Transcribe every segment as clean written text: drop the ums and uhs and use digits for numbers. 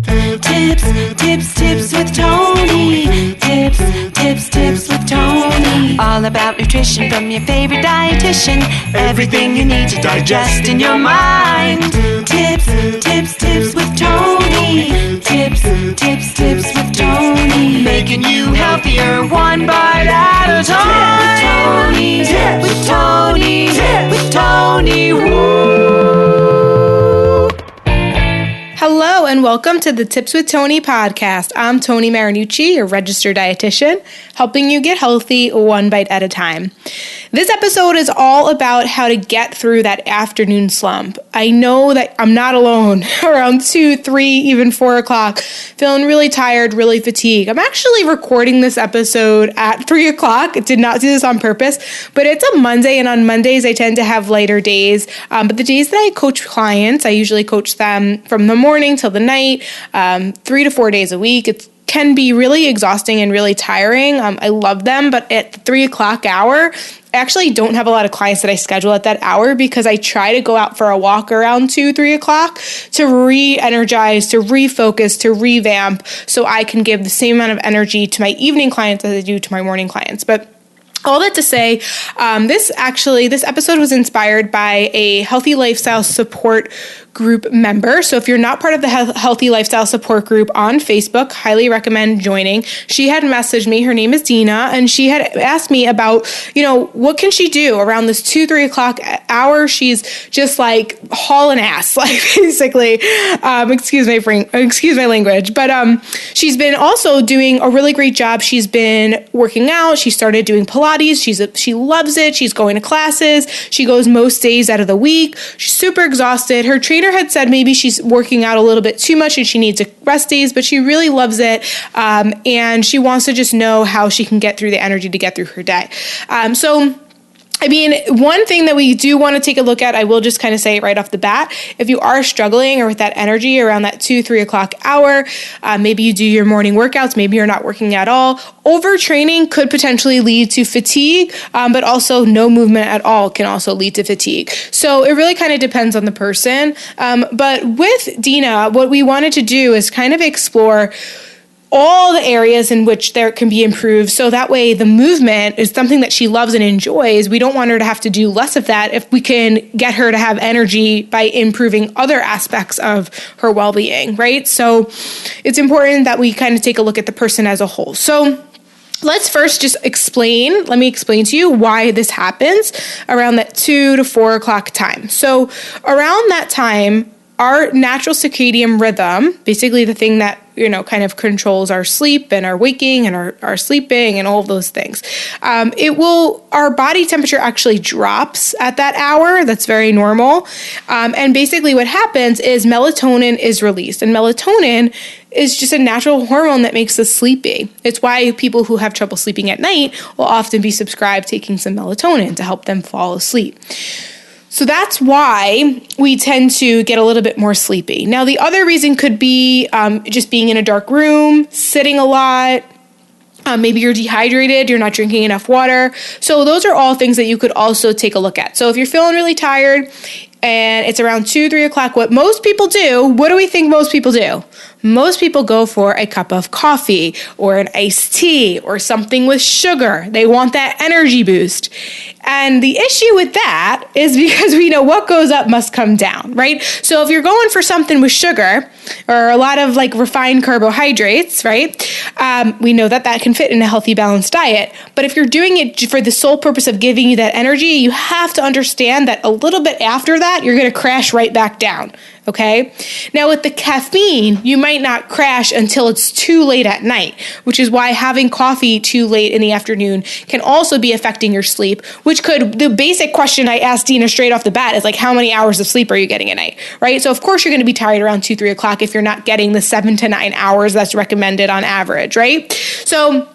Tips with Tony. Tips with Tony. All about nutrition from your favorite dietitian. Everything you need to digest in your mind. Tips with Tony. Tips with Tony. Making you healthier one bite at a time. With Tony. Woo. Hello and welcome to the Tips with Tony podcast. I'm Tony Marinucci, your registered dietitian, helping you get healthy one bite at a time. This episode is all about how to get through that afternoon slump. I know that I'm not alone around 2, 3, even 4 o'clock, feeling really tired, really fatigued. I'm actually recording this episode at 3 o'clock. I did not do this on purpose, but it's a Monday, and on Mondays I tend to have lighter days. But the days that I coach clients, I usually coach them from the morning till the night, 3 to 4 days a week. It can be really exhausting and really tiring. I love them, but at the 3 o'clock hour, I actually don't have a lot of clients that I schedule at that hour because I try to go out for a walk around 2, 3 o'clock to re-energize, to refocus, to revamp, so I can give the same amount of energy to my evening clients as I do to my morning clients. But all that to say, this episode was inspired by a healthy lifestyle support group member. So if you're not part of the healthy lifestyle support group on Facebook, highly recommend joining. She had messaged me. Her name is Dina, and she had asked me about, what can she do around this 2, 3 o'clock hour? She's just like hauling ass, like basically. Excuse my language, but she's been also doing a really great job. She's been working out. She started doing Pilates. She loves it. She's going to classes. She goes most days out of the week. She's super exhausted. Her trainer had said maybe she's working out a little bit too much and she needs rest days, but she really loves it. And she wants to just know how she can get through the energy to get through her day. One thing that we do want to take a look at, I will just kind of say it right off the bat, if you are struggling or with that energy around that 2, 3 o'clock hour, maybe you do your morning workouts, maybe you're not working at all, overtraining could potentially lead to fatigue, but also no movement at all can also lead to fatigue. So it really kind of depends on the person. But with Dina, what we wanted to do is kind of explore all the areas in which there can be improved. So that way the movement is something that she loves and enjoys. We don't want her to have to do less of that if we can get her to have energy by improving other aspects of her well-being, right? So it's important that we kind of take a look at the person as a whole. So let's first just let me explain to you why this happens around that 2 to 4 o'clock time. So around that time, our natural circadian rhythm, basically the thing that kind of controls our sleep and our waking and our sleeping and all of those things. Our body temperature actually drops at that hour. That's very normal. And basically what happens is melatonin is released. And melatonin is just a natural hormone that makes us sleepy. It's why people who have trouble sleeping at night will often be prescribed taking some melatonin to help them fall asleep. So that's why we tend to get a little bit more sleepy. Now, the other reason could be just being in a dark room, sitting a lot. Maybe you're dehydrated, you're not drinking enough water. So those are all things that you could also take a look at. So if you're feeling really tired and it's around 2, 3 o'clock, what most people do, what do we think most people do? Most people go for a cup of coffee or an iced tea or something with sugar. They want that energy boost. And the issue with that is because we know what goes up must come down, right? So if you're going for something with sugar or a lot of like refined carbohydrates, right? We know that can fit in a healthy, balanced diet. But if you're doing it for the sole purpose of giving you that energy, you have to understand that a little bit after that, you're going to crash right back down. Okay. Now with the caffeine, you might not crash until it's too late at night, which is why having coffee too late in the afternoon can also be affecting your sleep, the basic question I asked Dina straight off the bat is like, how many hours of sleep are you getting a night, right? So of course you're going to be tired around 2, 3 o'clock if you're not getting the 7 to 9 hours that's recommended on average, right? So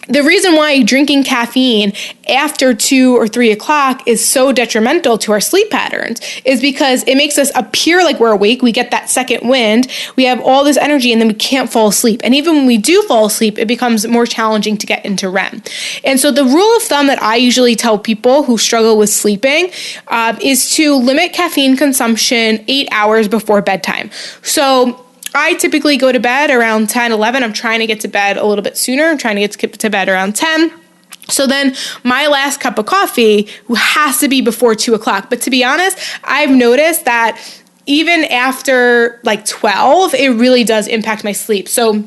the reason why drinking caffeine after 2 or 3 o'clock is so detrimental to our sleep patterns is because it makes us appear like we're awake. We get that second wind. We have all this energy and then we can't fall asleep. And even when we do fall asleep, it becomes more challenging to get into REM. And so the rule of thumb that I usually tell people who struggle with sleeping is to limit caffeine consumption 8 hours before bedtime. So I typically go to bed around 10, 11. I'm trying to get to bed a little bit sooner. I'm trying to get to bed around 10. So then my last cup of coffee has to be before 2 o'clock. But to be honest, I've noticed that even after like 12, it really does impact my sleep. So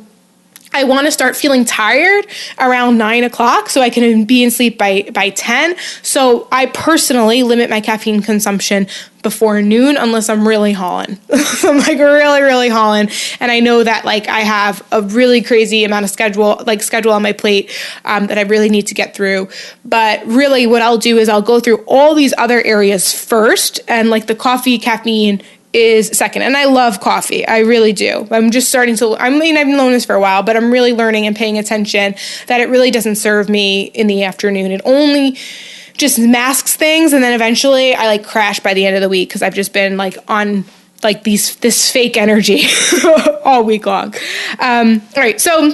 I want to start feeling tired around 9 o'clock so I can be in sleep by 10. So I personally limit my caffeine consumption before noon unless I'm really hauling. I'm like really hauling. And I know that like I have a really crazy amount of schedule on my plate that I really need to get through. But really what I'll do is I'll go through all these other areas first, and like the coffee, caffeine is second. And I love coffee. I really do. I'm just starting to, I've known this for a while, but I'm really learning and paying attention that it really doesn't serve me in the afternoon. It only just masks things. And then eventually I like crash by the end of the week because I've just been like on like this fake energy all week long. All right. So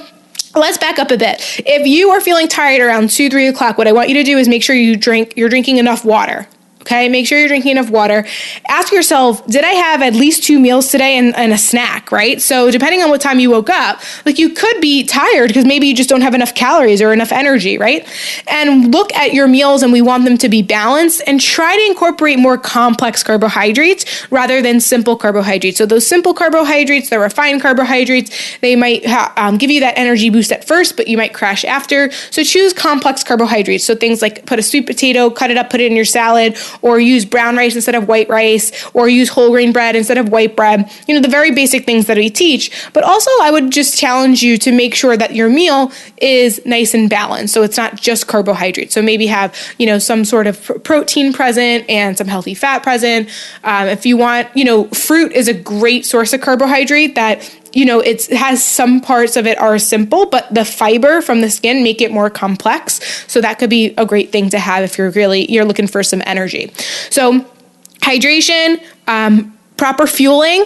let's back up a bit. If you are feeling tired around 2, 3 o'clock, what I want you to do is make sure you're drinking enough water. Okay, make sure you're drinking enough water. Ask yourself, did I have at least 2 meals today and a snack, right? So depending on what time you woke up, like you could be tired because maybe you just don't have enough calories or enough energy, right? And look at your meals, and we want them to be balanced, and try to incorporate more complex carbohydrates rather than simple carbohydrates. So those simple carbohydrates, the refined carbohydrates, they might give you that energy boost at first, but you might crash after. So choose complex carbohydrates. So things like put a sweet potato, cut it up, put it in your salad, or use brown rice instead of white rice, or use whole grain bread instead of white bread. You know, the very basic things that we teach. But also I would just challenge you to make sure that your meal is nice and balanced. So it's not just carbohydrates. So maybe have, some sort of protein present and some healthy fat present. If you want, fruit is a great source of carbohydrate that it has some parts of it are simple, but the fiber from the skin make it more complex. So that could be a great thing to have if you're looking for some energy. So hydration, proper fueling,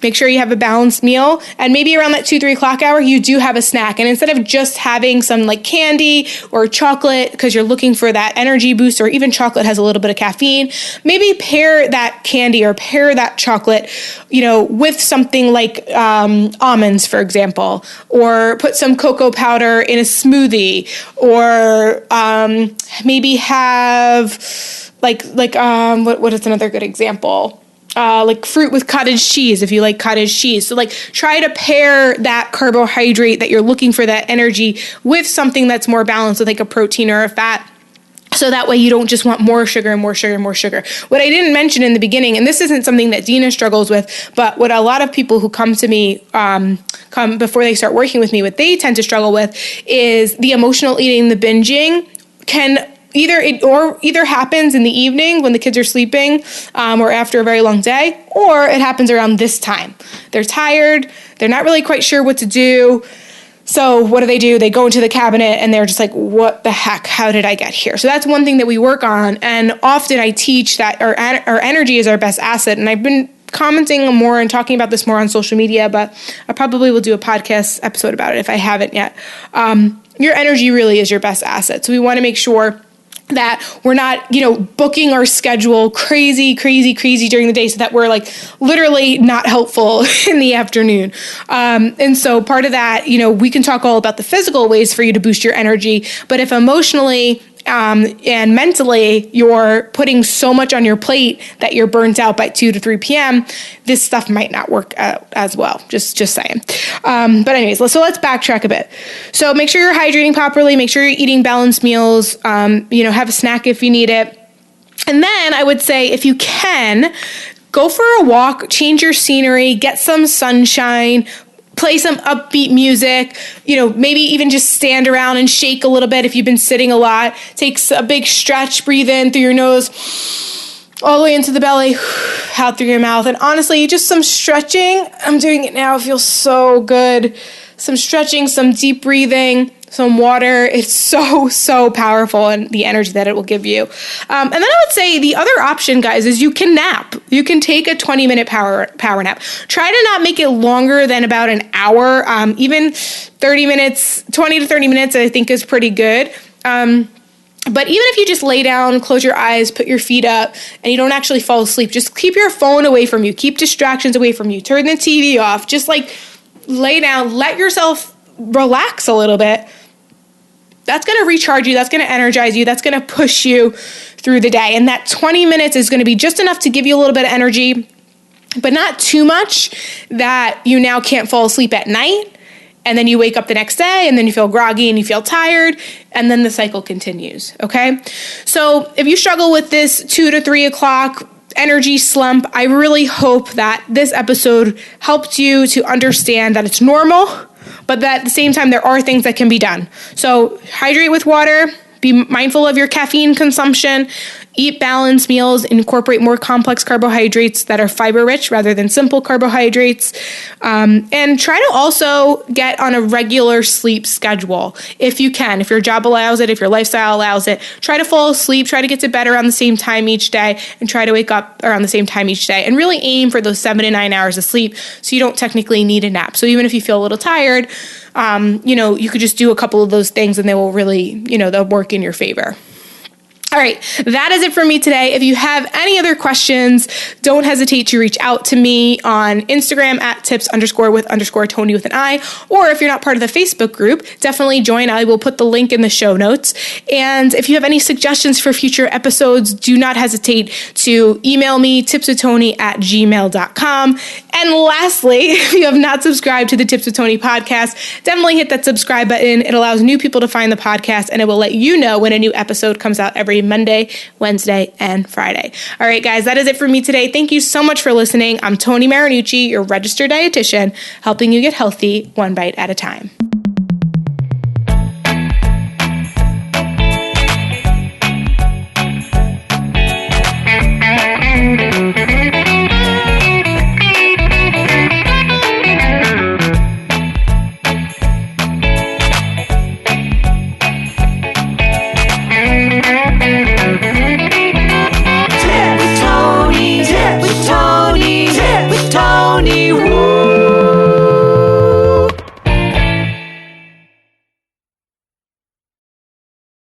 make sure you have a balanced meal, and maybe around that 2, 3 o'clock hour, you do have a snack. And instead of just having some like candy or chocolate because you're looking for that energy boost, or even chocolate has a little bit of caffeine, maybe pair that candy or pair that chocolate, with something like almonds, for example, or put some cocoa powder in a smoothie, or maybe have what is another good example? Like fruit with cottage cheese, if you like cottage cheese. So like try to pair that carbohydrate that you're looking for, that energy, with something that's more balanced, with like a protein or a fat. So that way you don't just want more sugar and more sugar and more sugar. What I didn't mention in the beginning, and this isn't something that Dina struggles with, but what a lot of people who come to me, come before they start working with me, what they tend to struggle with is the emotional eating, the binging can either happens in the evening when the kids are sleeping, or after a very long day, or it happens around this time. They're tired. They're not really quite sure what to do. So what do? They go into the cabinet and they're just like, what the heck? How did I get here? So that's one thing that we work on. And often I teach that our energy is our best asset. And I've been commenting more and talking about this more on social media, but I probably will do a podcast episode about it if I haven't yet. Your energy really is your best asset. So we want to make sure that we're not, booking our schedule crazy during the day so that we're like literally not helpful in the afternoon. And so part of that, we can talk all about the physical ways for you to boost your energy, but if emotionally and mentally you're putting so much on your plate that you're burnt out by 2 to 3 p.m., this stuff might not work out as well. Just saying. But anyways, so let's backtrack a bit. So make sure you're hydrating properly. Make sure you're eating balanced meals. Have a snack if you need it. And then I would say, if you can, go for a walk, change your scenery, get some sunshine, play some upbeat music, maybe even just stand around and shake a little bit if you've been sitting a lot. Take a big stretch, breathe in through your nose, all the way into the belly, out through your mouth. And honestly, just some stretching. I'm doing it now. It feels so good. Some stretching, some deep breathing, some water. It's so powerful, and the energy that it will give you. And then I would say the other option, guys, is you can nap. You can take a 20-minute power nap. Try to not make it longer than about an hour. Even 30 minutes, 20 to 30 minutes, I think is pretty good. But even if you just lay down, close your eyes, put your feet up, and you don't actually fall asleep, just keep your phone away from you, keep distractions away from you, turn the TV off, just like lay down, let yourself relax a little bit. That's going to recharge you. That's going to energize you. That's going to push you through the day. And that 20 minutes is going to be just enough to give you a little bit of energy, but not too much that you now can't fall asleep at night. And then you wake up the next day and then you feel groggy and you feel tired, and then the cycle continues, okay? So if you struggle with this 2 to 3 o'clock energy slump, I really hope that this episode helped you to understand that it's normal, but that at the same time there are things that can be done. So hydrate with water, be mindful of your caffeine consumption, eat balanced meals, incorporate more complex carbohydrates that are fiber rich rather than simple carbohydrates, and try to also get on a regular sleep schedule if you can. If your job allows it, if your lifestyle allows it, try to fall asleep, try to get to bed around the same time each day, and try to wake up around the same time each day, and really aim for those 7 to 9 hours of sleep so you don't technically need a nap. So even if you feel a little tired, you could just do a couple of those things and they will really, they'll work in your favor. All right, that is it for me today. If you have any other questions, don't hesitate to reach out to me on Instagram at tips_with_Tony with an I, or if you're not part of the Facebook group, definitely join. I will put the link in the show notes. And if you have any suggestions for future episodes, do not hesitate to email me, tipswithtony@gmail.com. And lastly, if you have not subscribed to the Tips with Tony podcast, definitely hit that subscribe button. It allows new people to find the podcast, and it will let you know when a new episode comes out every Monday, Wednesday, and Friday. All right, guys, that is it for me today. Thank you so much for listening. I'm Tony Marinucci, your registered dietitian, helping you get healthy one bite at a time.